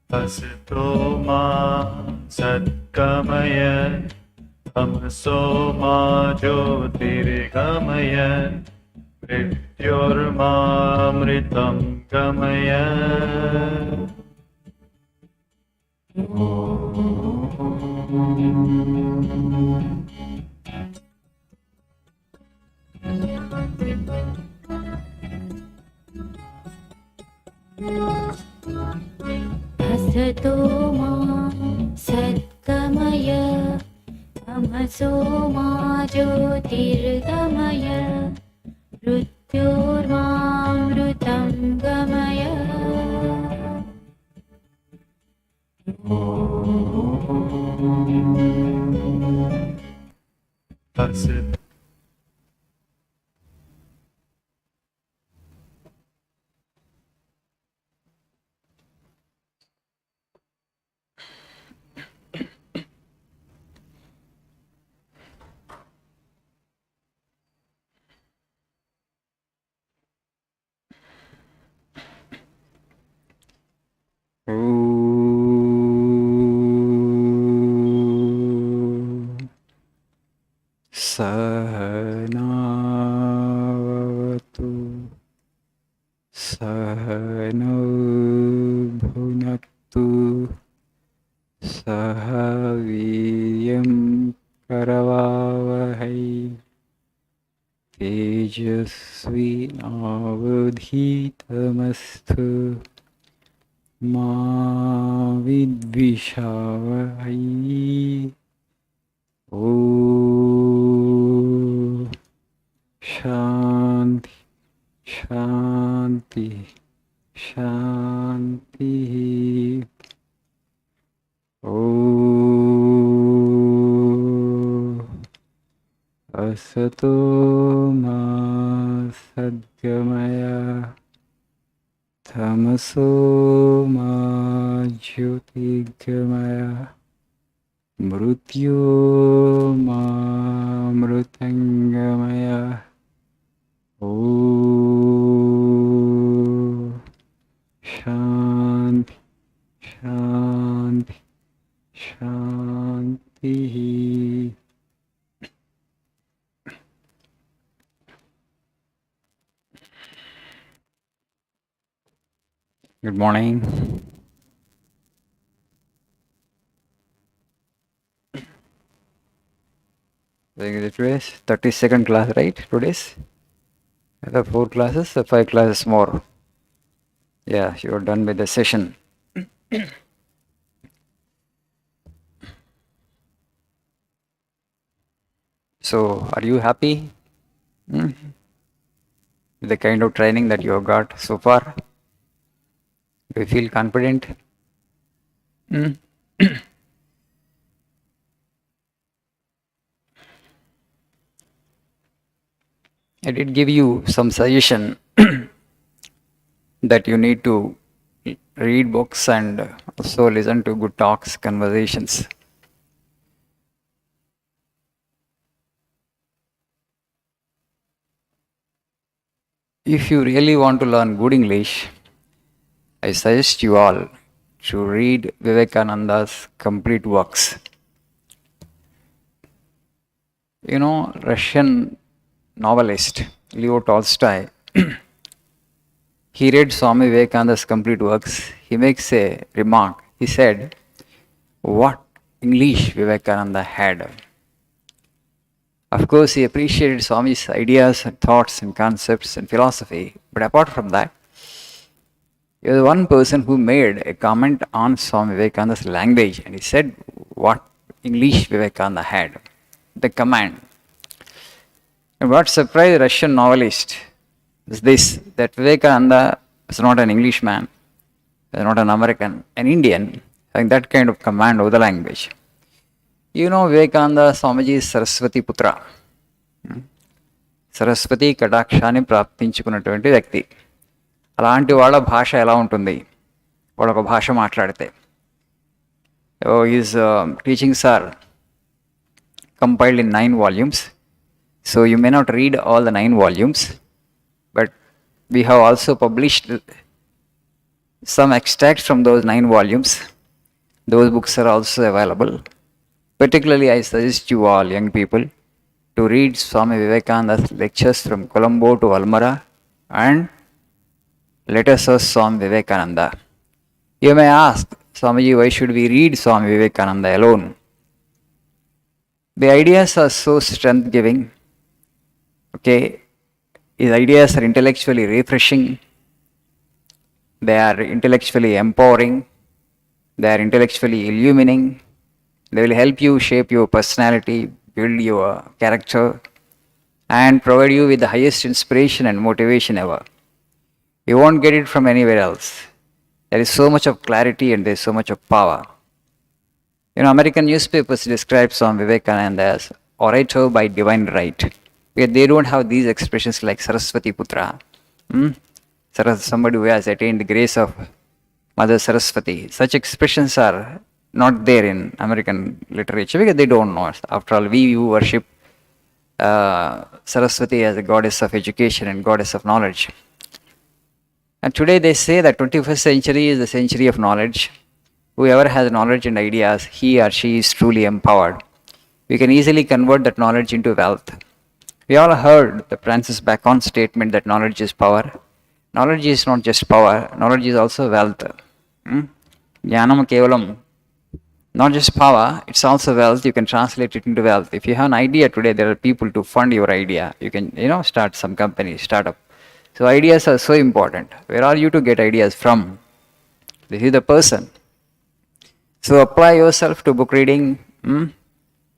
Asito ma satgamaya tamso ma jyotirgamaya mrityorma amritam gamaya. Asato ma satgamaya tamaso ma jyotirgamaya mrityormamrutam gamaya. Asito Sahanavavatu Sahano Bhunaktu Sahaviyam Karavavahai Tejasvi Avadhitamastu Ma Vidvishavahai. Oh, Shanti, Shanti, Shanti. Oh, Asato ma sadgamaya tamaso ma jyotirgamaya mrityo mamrutangamaya. Oh, Shanti, Shanti, Shanti. Good morning. Today's 32nd class, right? Today's? I have 4 classes or 5 classes more. Yeah, you're done with the session. So, are you happy with the kind of training that you have got so far? Do you feel confident? I did give you some suggestion that you need to read books and also listen to good talks, conversations. If you really want to learn good English, I suggest you all to read Vivekananda's complete works. You know, Russian novelist Leo Tolstoy, he read Swami Vivekananda's complete works. He makes a remark. He said, what English Vivekananda had. Of course, he appreciated Swami's ideas and thoughts and concepts and philosophy. But apart from that, he was one person who made a comment on Swami Vivekananda's language, and he said what English Vivekananda had. The command. And what surprised the Russian novelist is this, that Vivekananda was not an Englishman, was not an American, an Indian, having that kind of command over the language. You know, Vivekananda Swamiji is Saraswati Putra. Saraswati కటాక్షాన్ని ప్రాప్తించుకున్నటువంటి వ్యక్తి. అలాంటి వాళ్ళ భాష ఎలా ఉంటుంది? వాడు ఒక భాష మాట్లాడితే. His teachings are compiled in 9 volumes. So you may not read all the 9 volumes, but We have also published some extracts from those 9 volumes. Those books are also available. Particularly, I suggest you all, young people, to read Swami Vivekananda's lectures from Colombo to Almora and Letters of Swami Vivekananda. You may ask, Swamiji, why should we read Swami Vivekananda alone? The ideas are so strength giving. Okay, his ideas are intellectually refreshing, they are intellectually empowering, they are intellectually illuminating, they will help you shape your personality, build your character, and provide you with the highest inspiration and motivation ever. You won't get it from anywhere else. There is so much of clarity and there is so much of power. American newspapers describe Swami Vivekananda as orator by divine right. Yet they don't have these expressions like Saraswati Putra. Somebody who has attained the grace of Mother Saraswati. Such expressions are not there in American literature because they don't know. After all, we worship Saraswati as a goddess of education and goddess of knowledge. And today they say that 21st century is the century of knowledge. Whoever has knowledge and ideas, he or she is truly empowered. We can easily convert that knowledge into wealth. We all heard the Francis Bacon statement that knowledge is power. Knowledge is not just power, knowledge is also wealth. Jnanam kevalam, not just power, it's also wealth. You can translate it into wealth. If you have an idea today, there are people to fund your idea. You can, start some company, startup. So ideas are so important. Where are you to get ideas from? This is the person. So apply yourself to book reading, and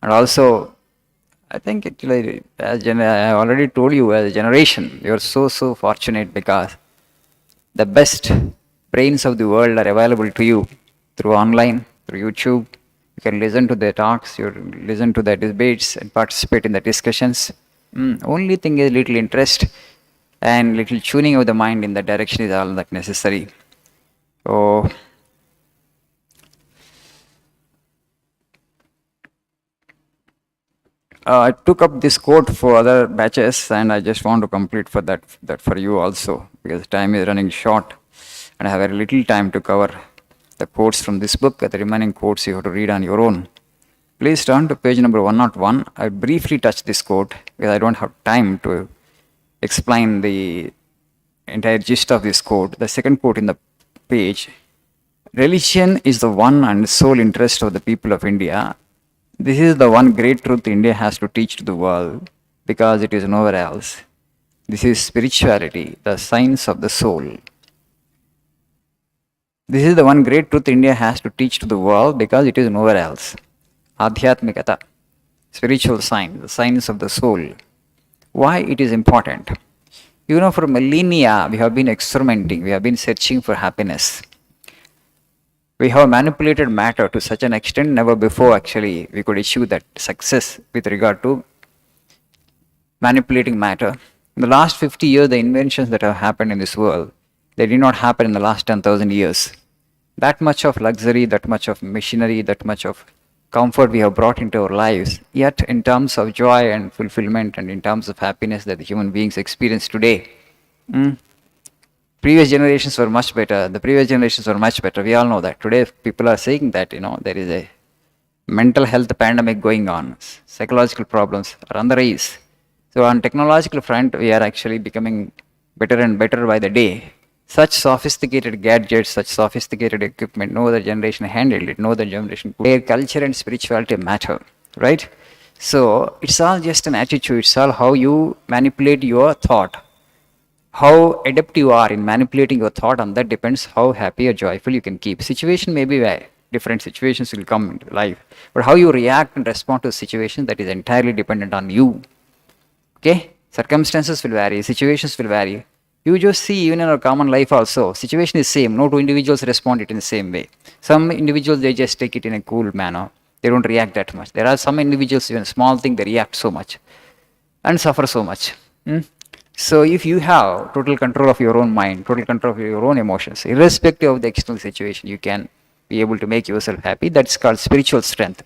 also, I think I already told you, as a generation, you are so fortunate because the best brains of the world are available to you through online, through YouTube. You can listen to their talks, you listen to their debates and participate in the discussions. Only thing is little interest and little tuning of the mind in that direction is all that necessary. So, I took up this quote for other batches and I just want to complete for that for you also because time is running short and I have very little time to cover the quotes from this book. The remaining quotes you have to read on your own. Please turn to page number 101. I briefly touch this quote because I don't have time to explain the entire gist of this quote. The second quote in the page: religion is the one and sole interest of the people of India. This is the one great truth India has to teach to the world because it is nowhere else. This is spirituality, the science of the soul. This is the one great truth India has to teach to the world because it is nowhere else. Adhyatmikata, spiritual science, the science of the soul. Why it is important? For millennia we have been experimenting, we have been searching for happiness. We have manipulated matter to such an extent never before actually we could achieve that success with regard to manipulating matter. In the last 50 years, the inventions that have happened in this world, they did not happen in the last 10,000 years. That much of luxury, that much of machinery, that much of comfort we have brought into our lives. Yet in terms of joy and fulfillment and in terms of happiness that the human beings experience today, previous generations were much better. The previous generations were much better. We all know that. Today, people are saying that, there is a mental health pandemic going on. Psychological problems are on the rise. So on technological front, we are actually becoming better and better by the day. Such sophisticated gadgets, such sophisticated equipment, no other generation handled it. No other generation could. Their culture and spirituality matter, right? So it's all just an attitude. It's all how you manipulate your thought. How adept you are in manipulating your thought, and that depends how happy or joyful you can keep. Situation may be different situations will come into life, but how you react and respond to a situation, that is entirely dependent on you. Okay, circumstances will vary, situations will vary. You just see even in our common life also, situation is same. No two individuals respond it in the same way. Some individuals, they just take it in a cool manner. They don't react that much. There are some individuals, even small thing, they react so much and suffer so much. So if you have total control of your own mind, total control of your own emotions, irrespective of the external situation, you can be able to make yourself happy. That's called spiritual strength.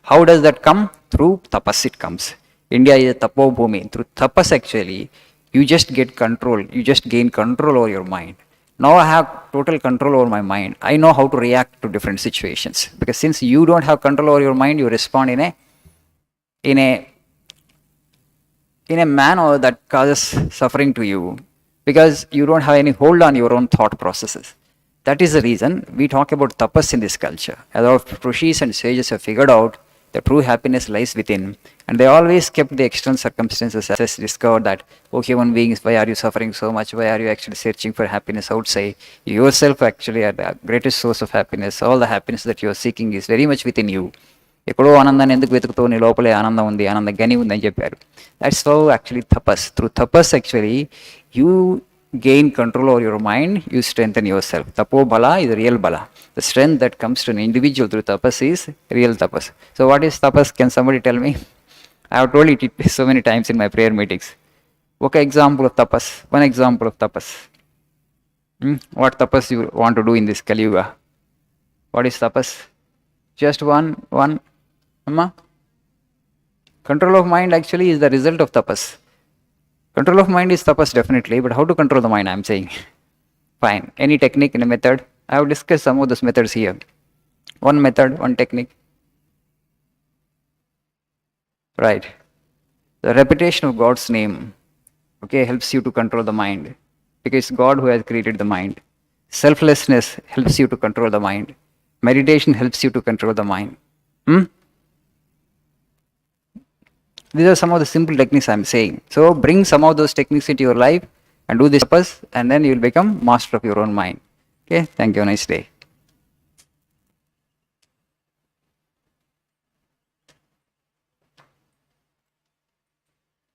How does that come? Through tapas it comes. India is a tapo bhumi. Through tapas actually, You just get control. You just gain control over your mind. Now I have total control over my mind. I know how to react to different situations. Because since you don't have control over your mind, you respond in a in a manner that causes suffering to you, because you don't have any hold on your own thought processes. That is the reason we talk about tapas in this culture. As our rishis and sages have figured out, the true happiness lies within, and they always kept the external circumstances as discovered that, oh, human beings, why are you suffering so much? Why are you actually searching for happiness outside? You yourself actually are the greatest source of happiness. All the happiness that you are seeking is very much within you. ఎక్కడో ఆనందాన్ని ఎందుకు వెతుకుతావు, నీ లోపలే ఆనందం ఉంది, ఆనంద గని ఉంది అని చెప్పారు. That's how actually tapas. Through tapas actually you gain control over your mind, you strengthen yourself. Tapo bala is real bala. The strength that comes to an individual through tapas is real tapas. So what is tapas? Can somebody tell me? I have told it so many times in my prayer meetings. Okay, example of tapas. One example of tapas. What tapas you want to do in this Kali Yuga? What is tapas? Just one. Amma? Control of mind actually is the result of tapas. Control of mind is tapas definitely, but how to control the mind, I am saying. Fine. Any technique and a method? I have discussed some of those methods here. One method, one technique. Right. The repetition of God's name, okay, helps you to control the mind, because it's God who has created the mind. Selflessness helps you to control the mind. Meditation helps you to control the mind. These are some of the simple techniques I am saying. So bring some of those techniques into your life and do this purpose, and then you will become master of your own mind. Okay, thank you. Nice day.